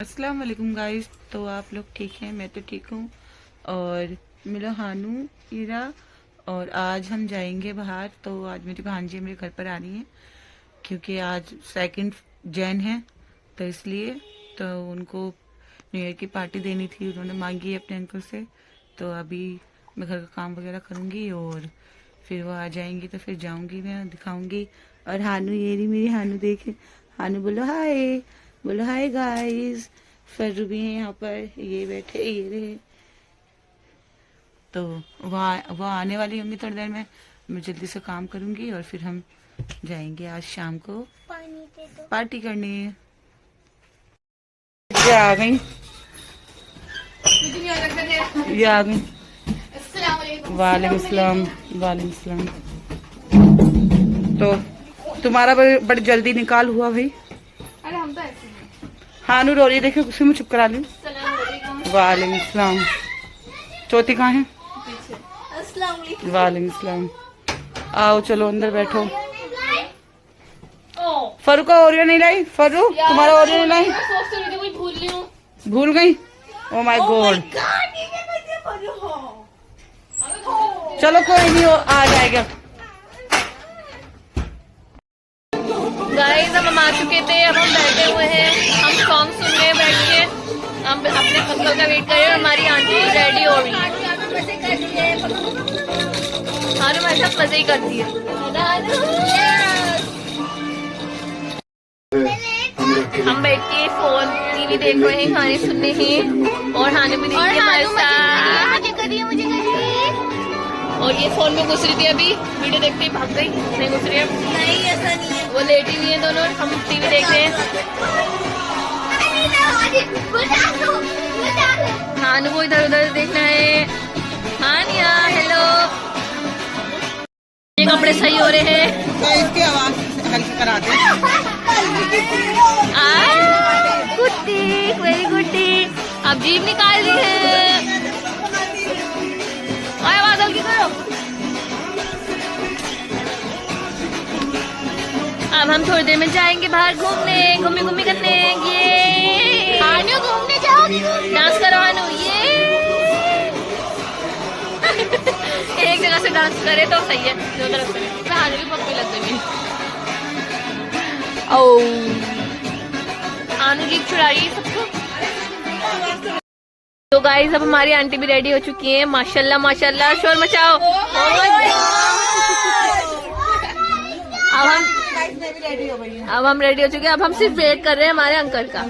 अस्सलाम वालेकुम गाइस। तो आप लोग ठीक हैं? मैं तो ठीक हूँ। और मिलो हानू, ईरा। और आज हम जाएंगे बाहर। तो आज मेरी भांजी मेरे घर पर आ रही हैं क्योंकि आज 2 जैन है, तो इसलिए तो उनको न्यू ईयर की पार्टी देनी थी, उन्होंने मांगी है अपने अंकल से। तो अभी मैं घर का काम वगैरह करूँगी और फिर वो आ जाएंगी तो फिर जाऊँगी, मैं दिखाऊँगी। और हानू, ये रही मेरी हानू, देखे। हानू बोलो हाय, बोलो हाय गाइस। फर्रू भी है यहाँ पर, ये बैठे, ये रहे। तो वो आने वाली होंगी थोड़ी देर में। मैं जल्दी से काम करूँगी और फिर हम जाएंगे आज शाम को पार्टी करने। ये आ गई, ये आ गई। वालेकुम सलाम, वालेकुम सलाम। तो तुम्हारा बड़ी जल्दी निकाल हुआ भाई। अरे हम तो ऐसे हैं। हानू रो रही, देखियो उसी में चुप करा ली। वालेकुम सलाम। चौथी कहाँ है? वालेकुम सलाम। आओ चलो अंदर बैठो। फरू का ओरियो नहीं लाई? फरू तुम्हारा ओरियो नहीं लाई? भूल गई? Oh my God. चलो कोई नहीं, आ जाएगा। गाइस हम आ चुके थे, अब हम बैठे हुए हैं, हम सॉन्ग सुन रहे हैं बैठ के। हम अपने अंकल का वेट कर रहे हैं। हमारी आंटी रेडी हो रही है। हाँ हमारे साथ मजे ही करती है। हम बैठ के फोन टीवी देख रहे हैं, गाने सुन रहे हैं और हानू भी देख रही है हमारे साथ। और ये फोन में घुस रही थी, अभी वीडियो देखते ही भाग गई। नहीं घुस रही है, नहीं ऐसा नहीं है। वो लेटी हुई है दोनों, हम टीवी देख रहे हैं। हानू को इधर उधर देखना है। हानिया हेलो, ये कपड़े सही हो रहे हैं। तो इसकी आवाज हल्की करा दे। गुड्डी, वेरी गुड्डी। अब जीभ निकाल दी है। आवाज हल्की करो। अब हम थोड़ी देर में जाएंगे बाहर घूमने, घूमी करने। ये हानू घूमने जाओ, डांस करो हानू। ये एक जगह से डांस करे तो सही है, दो तरफ से। हानू भी पप्पी लग गई। ओ हानू जीभ छुड़ा रही है सबको। तो गाइस अब हमारी आंटी भी रेडी हो चुकी है। माशाल्लाह माशाल्लाह, शोर मचाओ। अब हम रेडी हो चुके हैं। अब हम सिर्फ वेट कर रहे हैं हमारे अंकल का।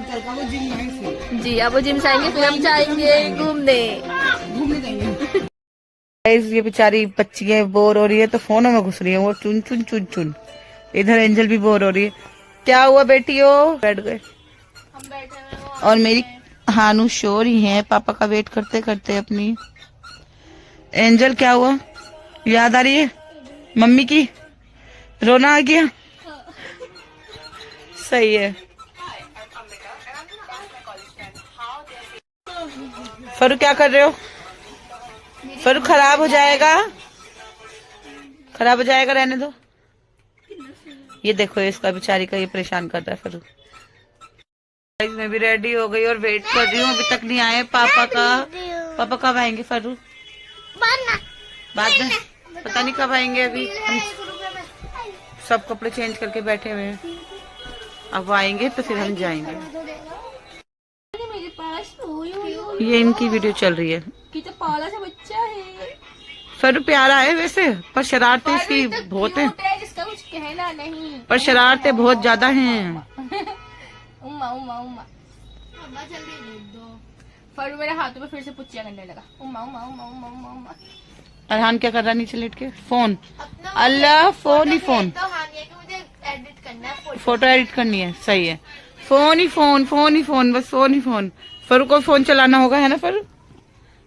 जी अब वो जिम से आएंगे, फिर हम जाएंगे घूमने। ये बेचारी बच्ची है, बोर हो रही है तो फोनों में घुस रही है वो, चुन चुन चुन चुन। इधर एंजल भी बोर हो रही है। क्या हुआ बेटियो? बैठ गए। और मेरी हानू शोर ही है पापा का वेट करते करते अपनी। एंजल क्या हुआ? याद आ रही है मम्मी की? रोना आ गया? सही है। फरू क्या कर रहे हो? फरू खराब हो जाएगा, खराब हो जाएगा, रहने दो। ये देखो इसका बेचारी का, ये परेशान कर रहा है फरू। मैं भी रेडी हो गई और वेट कर रही हूँ, अभी तक नहीं आए पापा का। पापा कब आएंगे फरू? बाद में, पता नहीं कब आएंगे। अभी हम सब कपड़े चेंज करके बैठे हुए हैं, अब वो आएंगे तो फिर हम जाएंगे। ये इनकी वीडियो चल रही है। कितना पाला सा बच्चा है। फरू प्यारा है वैसे, पर शरारतें इसकी बहुत हैं। जिसका कुछ कहना नहीं, पर शरारतें बहुत ज्यादा हैं। उम्मा उम्मा उम्मा अम्मा जल्दी भेज दो। फरू मेरे हाथों में फिर से पुच्चियां करने लगा। उम्मा उम्मा उम्मा उम्मा उम्मा उम्मा। अरहान क्या कर रहा है नीचे लेट के? फोन। अल्लाह, फोन ही फोन। तो हानिया कि मुझे एडिट करना है, फोटो एडिट करनी है, सही है। फोन ही फोन, फोन ही फोन, बस फोन ही फोन। फरू को फोन चलाना होगा, है ना फरू?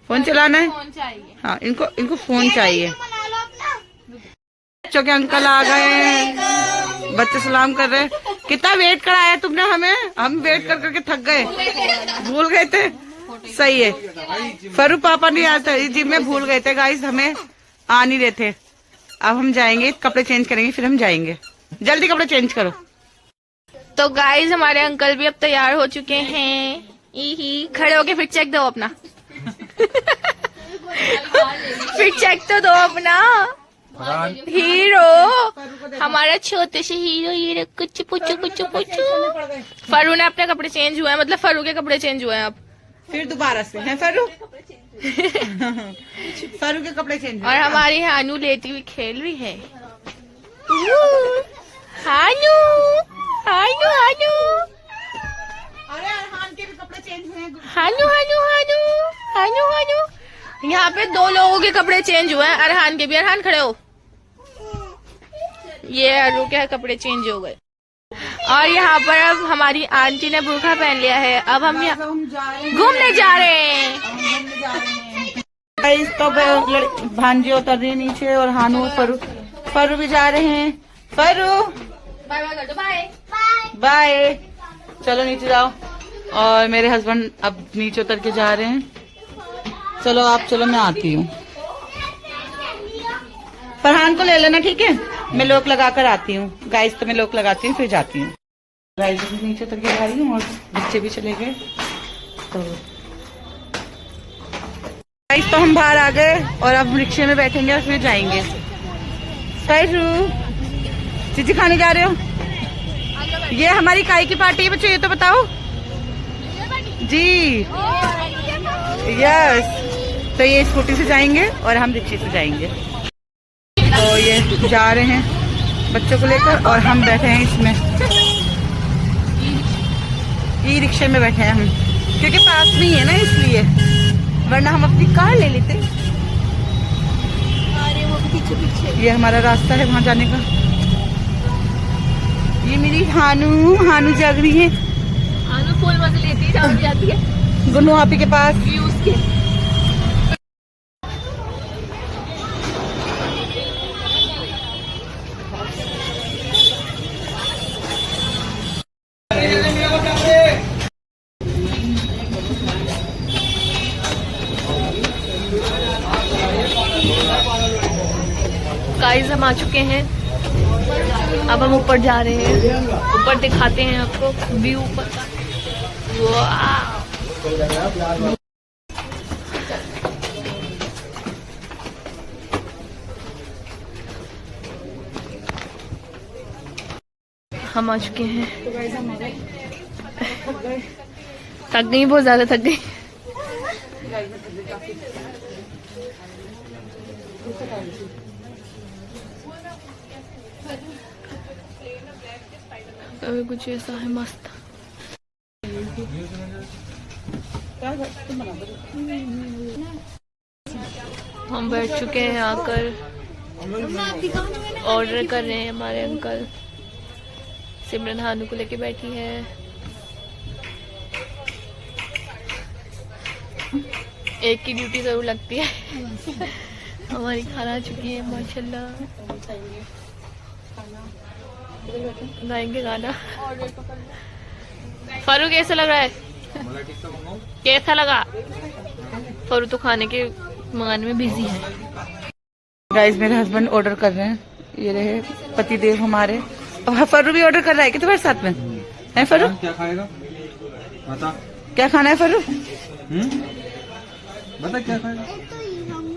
फोन चलाना है। फोन चाहिए। हाँ, इनको फोन चाहिए। बच्चों के अंकल आ गए, बच्चे सलाम कर रहे हैं। कितना वेट कराया तुमने हमें? हम वेट कर करके थक गए, भूल गए थे। सही है। फरू पापा नहीं आता, जिम में भूल गए थे गाइस, हमें आ नहीं रहे थे। अब हम जाएंगे, कपड़े चेंज करेंगे, फिर हम जाएंगे। जल्दी कपड़े चेंज करो। तो गाइस हमारे अंकल भी अब तैयार हो चुके हैं। ही खड़े होके फिर चेक दो अपना। फिर चेक तो दो अपना। हीरो, हमारा छोटे से हीरो, ये कुछ पूछो कुछ पूछो। फरू ने अपने कपड़े चेंज हुए हैं, मतलब फरू के कपड़े चेंज हुए हैं अब। फिर दोबारा से है फरू। फरू के कपड़े चेंज। और हमारी हानू लेटी हुई खेल रही है। हानू हानू हानू, अरे अरहान के भी कपड़े चेंज हुए हैं। हानू हानू हानू हानू हानू। यहाँ पे 2 लोगों के कपड़े चेंज हुए हैं, अरहान के भी। अरहान खड़े हो। ये अरु के कपड़े चेंज हो गए। और यहाँ पर अब हमारी आंटी ने बुर्का पहन लिया है। अब हम यहाँ घूमने जा रहे हैं। तो भांजी उतर रही है नीचे और हानू और फरू भी जा रहे हैं। फरू बाय बाय कर दो। Bye bye. चलो नीचे जाओ। और मेरे हस्बैंड अब नीचे उतर के जा रहे हैं। चलो आप चलो, मैं आती हूँ। फरहान को ले लेना, ठीक है? मैं लॉक लगा कर आती हूँ। गाइस तो मैं लॉक लगाती हूँ फिर जाती हूँ। गाइस भी नीचे उतर के जा रही हूँ और बच्चे भी चले गए। तो गाइस तो हम बाहर आ गए और अब रिक्शे में बैठेंगे और फिर जाएंगे। चीजी खाने जा रहे हो? ये हमारी काय की पार्टी है बच्चों, ये तो बताओ जी। यस, तो ये स्कूटी से जाएंगे और हम रिक्शे से जाएंगे। तो ये जा रहे हैं बच्चों को लेकर और हम बैठे हैं इसमें, ई रिक्शे में बैठे हैं हम, क्योंकि पास में ही है ना इसलिए, वरना हम अपनी कार ले लेते। अरे वो पीछे पीछे, ये हमारा रास्ता है वहाँ जाने का। ये मेरी हानू जाग रही है। हानू फूल मजे लेती है, जाग जाती है गुन्नू आपी के पास। व्यूज के। गाइस हम आ चुके हैं, अब हम ऊपर जा रहे हैं। ऊपर दिखाते हैं आपको व्यू ऊपर का। वाह! हम आ चुके हैं। थक गई, बहुत ज्यादा थक गई। अभी कुछ ऐसा है मस्त। हम बैठ चुके हैं आकर, ऑर्डर कर रहे हैं। हमारे अंकल, सिमरन हानू को लेके बैठी है। एक की ड्यूटी जरूर लगती है। हमारी खाना आ चुकी है माशाल्लाह। गाएंगे गाना। फरू कैसा लग रहा है? कैसा लगा? फरू तो खाने के मंगाने में बिजी है। गाइस मेरे हस्बैंड ऑर्डर कर रहे हैं, ये रहे पति देव हमारे। और फरू भी ऑर्डर कर रहा है कि तुम्हारे साथ में है? फरू क्या खाएगा बता, क्या खाना है फरू? बता क्या खाएगा।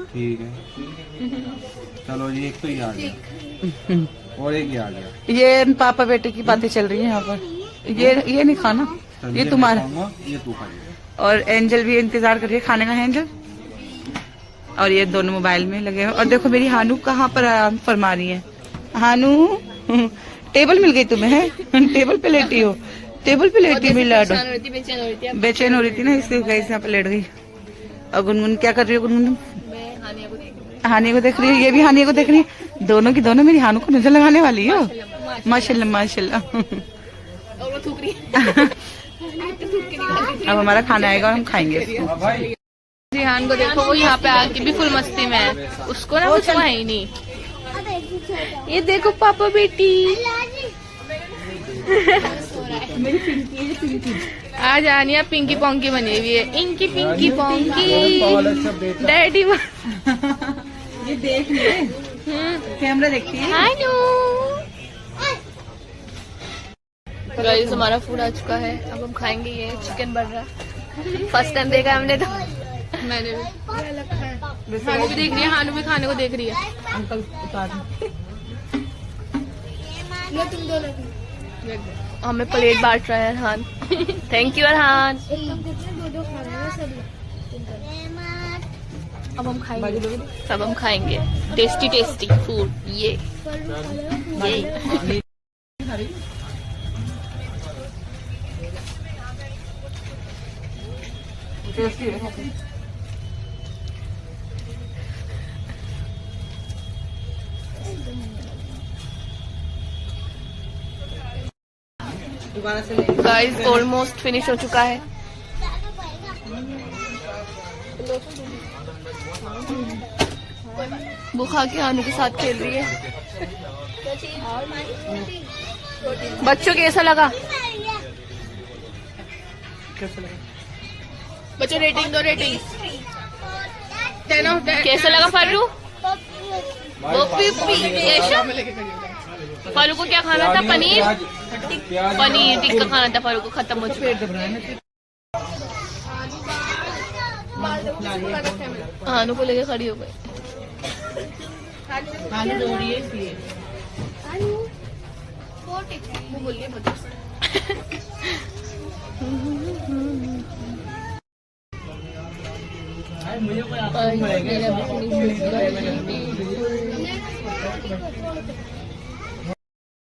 ठीक है चलो, ये एक तो ही आ गया और एक ही आ गया। ये पापा बेटे की बातें चल रही है यहाँ पर। ये नहीं खाना, ये तुम्हारा, ये तू खाएगा। और एंजल भी इंतजार कर रही है खाने का है एंजल। और ये दोनों मोबाइल में लगे हैं। और देखो मेरी हानू कहाँ पर आराम फरमा रही है। हानू टेबल मिल गई तुम्हें है? टेबल पे लेटी हो? टेबल पे लेटी हुई लाडो, बेचैन हो रही थी ना इसलिए गई यहाँ पे लेट गई। और गुनगुन क्या कर रही है? गुनगुन हानिया को देख रही है, ये भी हानिया को देख रही है। दोनों की दोनों मेरी हानू को नजर लगाने वाली हो। माशाल्लाह माशाल्लाह। अब हमारा खाना आएगा और हम खाएंगे इसको। रिहान को देखो, वो यहाँ पे आके भी फुल मस्ती में है। उसको ना कुछ है ही नहीं। ये देखो पापा बेटी। आज आनिया पिंकी पोंकी बनी हुई है। इनकी पिंकी पोंकी डैडी। ये देख ले, कैमरा देखती है। हानू। तो गाइस हमारा फूड आ चुका है, अब हम खाएंगे। ये चिकन बन रहा, फर्स्ट टाइम देखा हमने तो। मैंने भी, हानू भी देख रही है, हानू भी खाने को देख रही है। अंकल उतार हमें प्लेट बांट रहा है अरहान। Thank you Arhan. अब हम खाएंगे, सब हम खाएंगे टेस्टी टेस्टी फूड। ये दोबारा से गाइस ऑलमोस्ट फिनिश हो चुका है। वो खा के आनू के साथ खेल रही है। बच्चों कैसा लगा? बच्चों रेटिंग दो, रेटिंग। कैसा लगा फर्रू? फर्रू को क्या खाना था? पनीर, पनीर टिक्का खाना था फर्रू को। खत्म हो चुका। आनू को लेके खड़ी हो गई। आलू दो रही है इसलिए। वो बोलिए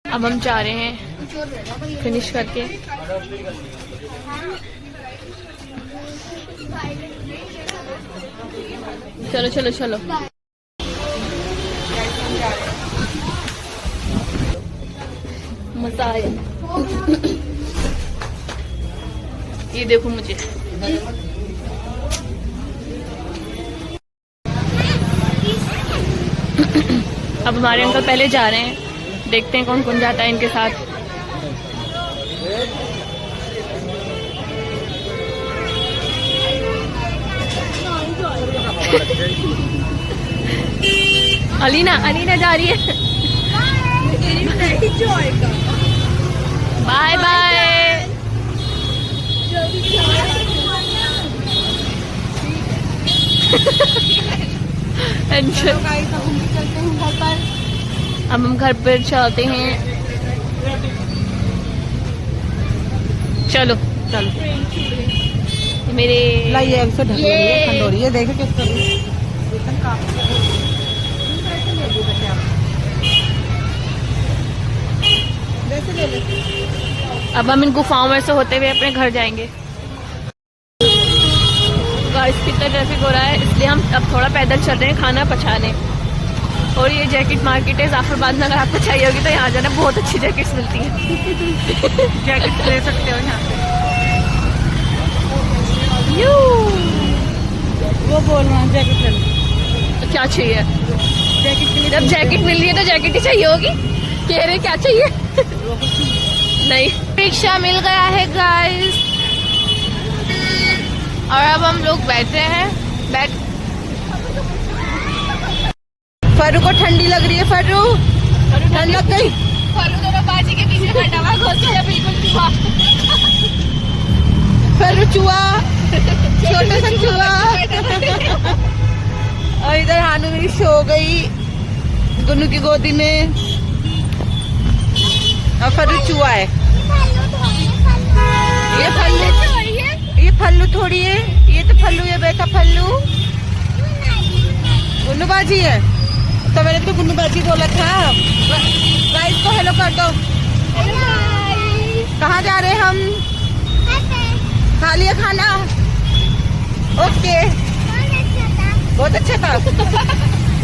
अब हम जा रहे हैं फिनिश करके। चलो चलो चलो। मजा आया। ये देखो मुझे। अब हमारे अंकल पहले जा रहे हैं, देखते हैं कौन कौन जाता है इनके साथ। अलीना, अलीना जा रही है। Bye bye. अब हम घर पर चलते हैं। चलो चलो। मेरे लाइए एक से ढक रही है, ठंड हो रही है। देखो किस तरह अब हम इन गुफाओं में से होते हुए अपने घर जाएंगे। गाइस कितना ट्रैफिक हो रहा है, इसलिए हम अब थोड़ा पैदल चल रहे हैं खाना पचाने। और ये जैकेट मार्केट है जाफराबाद में, अगर आपको चाहिए होगी तो यहाँ जाना, बहुत अच्छी जैकेट्स मिलती हैं। जैकेट ले सकते हो यहाँ पे। वो बोल रहा हूँ जैकेट ले लो। तो क्या चाहिए? जैकेट के लिए जब जैकेट मिल रही है तो जैकेट ही चाहिए होगी। कह रहे क्या चाहिए? नहीं। रिक्शा मिल गया है गाइस, और अब हम लोग बैठ रहे हैं। बैठ। फर्रू को ठंडी लग रही है। फर्रू ठंड लग गई। फर्रू दोनों बाजी के पीछे बैठा हुआ, घोंसला बिल्कुल चूहा। फर्रू चूहा, छोटा सा चूहा। और इधर हानू मेरी सो गई गुन्नू की गोदी में। और फर्रू चूहा है। ये फल्लू थोड़ी है, ये तो फल्लू है बेटा। फल्लू गुन्नू बाजी है। तो मैंने तो गुन्नू बाजी बोला था। गाइस को हेलो कर दो। कहाँ जा रहे हैं हम? खा लिया खाना? ओके, बहुत अच्छा था।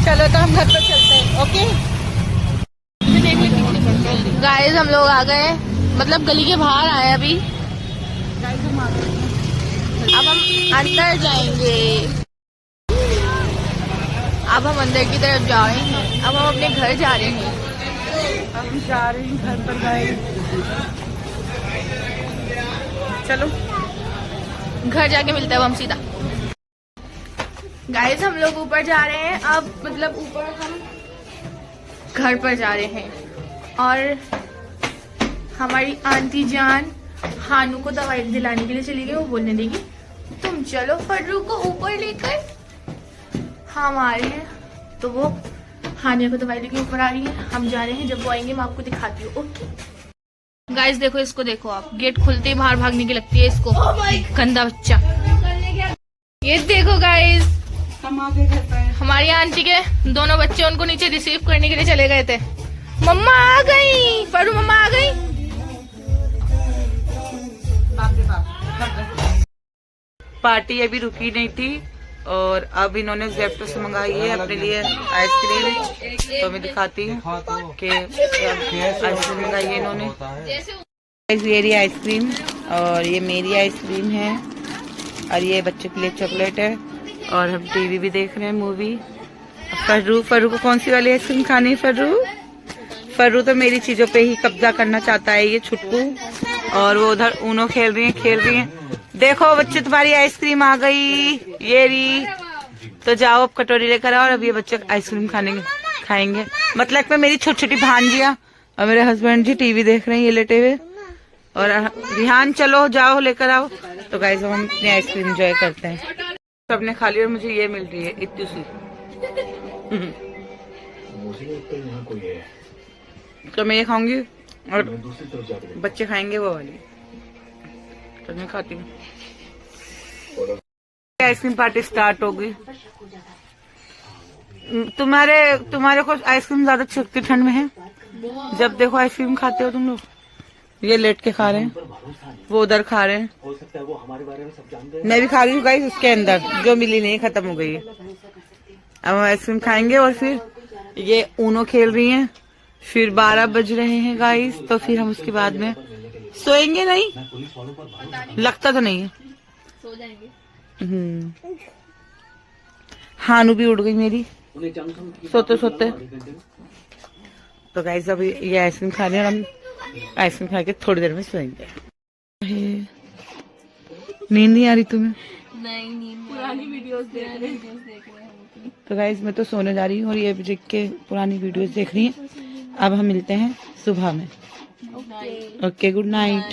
चलो तो हम घर पर चलते हैं। ओके गाइस हम लोग आ गए, मतलब गली के बाहर आए अभी। अब हम अंदर जाएंगे। अब हम अंदर की तरफ जा रहे हैं। अब हम अपने घर जा रहे हैं। हम जा रहे हैं घर पर। गए चलो घर जाके मिलते हैं अब हम सीधा। गाइस हम लोग ऊपर जा रहे हैं। अब मतलब ऊपर हम घर पर जा रहे हैं। और हमारी आंटी जान हानू को दवाई दिलाने के लिए चली गई। वो बोलने लगी तुम चलो फर्रू को ऊपर लेकर। हम आ रहे हैं तो वो हानिया को दवाई लेके ऊपर आ रही है। हम जा रहे हैं, जब वो आएंगे मैं आपको दिखाती हूँ। ओके गाइस देखो इसको, देखो आप, गेट खुलते ही बाहर भागने की लगती है इसको। गंदा बच्चा। ये देखो गाइस, हम आगे घर पे हमारी आंटी के दोनों बच्चे उनको नीचे रिसीव करने के लिए चले गए थे। मम्मा आ गई, फरू मम्मा आ गई। पार्टी अभी रुकी नहीं थी और अब इन्होंने जेप्टो से मंगाई है अपने लिए आइसक्रीम। तो मैं दिखाती हूँ कि आइसक्रीम मंगाई है इन्होंने। ये रही आइसक्रीम और ये मेरी आइसक्रीम है और ये बच्चों के लिए चॉकलेट है। और हम टीवी भी देख रहे हैं, मूवी। फर्रू को कौन सी वाली आइसक्रीम खानी है? फर्रू तो मेरी चीजों पे ही कब्जा करना चाहता है, ये छुटकू। और वो उधर ऊनो खेल रही हैं। देखो बच्चे, तुम्हारी आइसक्रीम आ गई, ये रही। तो जाओ अब कटोरी लेकर आओ और अब ये बच्चे आइसक्रीम खाएंगे। मतलब में मेरी छोटी छोटी भांजिया और मेरे हस्बैंड जी टीवी देख रहे हैं ये लेटे हुए। और रिहान चलो जाओ लेकर आओ। तो गाइस हम अपनी आइसक्रीम एंजॉय करते हैं। सबने खा लिया और मुझे ये मिल रही है इतनी सी। तो मैं ये खाऊंगी और बच्चे खाएंगे वो वाली। तो मैं खाती हूँ। आइसक्रीम पार्टी स्टार्ट हो गई। तुम्हारे को आइसक्रीम ज्यादा अच्छी लगती ठंड में है। जब देखो आइसक्रीम खाते हो तुम लोग। ये लेट के खा रहे हैं, वो उधर खा रहे हैं। मैं भी खा रही हूँ गाइस, उसके अंदर जो मिली नहीं खत्म हो गई है। अब हम आइसक्रीम खाएंगे और फिर ये ऊनो खेल रही हैं। फिर 12 बज रहे हैं गाइस, तो फिर हम उसके बाद में सोएंगे नहीं, लगता तो नहीं है। सो जाएंगे। हानू भी उड़ गई मेरी सोते सोते। तो गाइस अभी ये आइसक्रीम खा रहे हैं और हम आइसक्रीम खा के थोड़ी देर में सोएंगे। नींद नहीं आ रही तुम्हें? नहीं, पुरानी वीडियोस देख रहे हैं। तो गाइस मैं तो सोने जा रही हूँ और ये देख के पुरानी वीडियोस देख रही हैं। अब हम मिलते हैं सुबह में। Okay good night.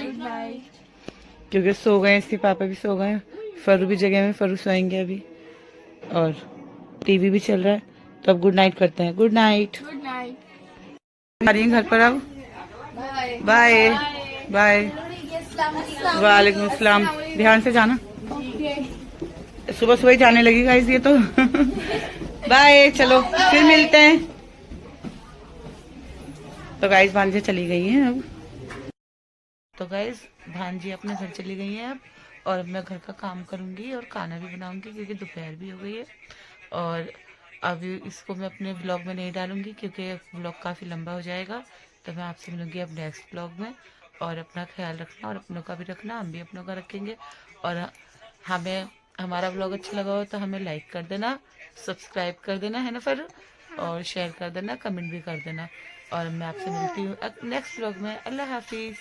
क्योंकि सो गए, इसके पापा भी सो गए, फरू भी जगह में, फरू सोएंगे अभी और टीवी भी चल रहा है। तो अब गुड नाइट करते हैं। Good night. आ रही हैं घर पर अब। Bye bye. वालेकुम अस्सलाम। ध्यान से जाना, सुबह सुबह ही जाने लगी गाइस ये तो। बाय, चलो फिर मिलते हैं। तो गाइस भांजी चली गई हैं अब। तो गाइस भांजी अपने घर चली गई हैं अब। और अब मैं घर का काम करूंगी और खाना भी बनाऊंगी क्योंकि दोपहर भी हो गई है। और अभी इसको मैं अपने ब्लॉग में नहीं डालूंगी क्योंकि ब्लॉग काफ़ी लंबा हो जाएगा। तो मैं आपसे मिलूंगी अब नेक्स्ट ब्लॉग में। और अपना ख्याल रखना और अपनों का भी रखना, हम भी अपनों का रखेंगे। और हमें हमारा ब्लॉग अच्छा लगा हो तो हमें लाइक कर देना, सब्सक्राइब कर देना, है ना फिर, और शेयर कर देना, कमेंट भी कर देना। और मैं आपसे मिलती हूँ नेक्स्ट ब्लॉग में। अल्लाह हाफिज़।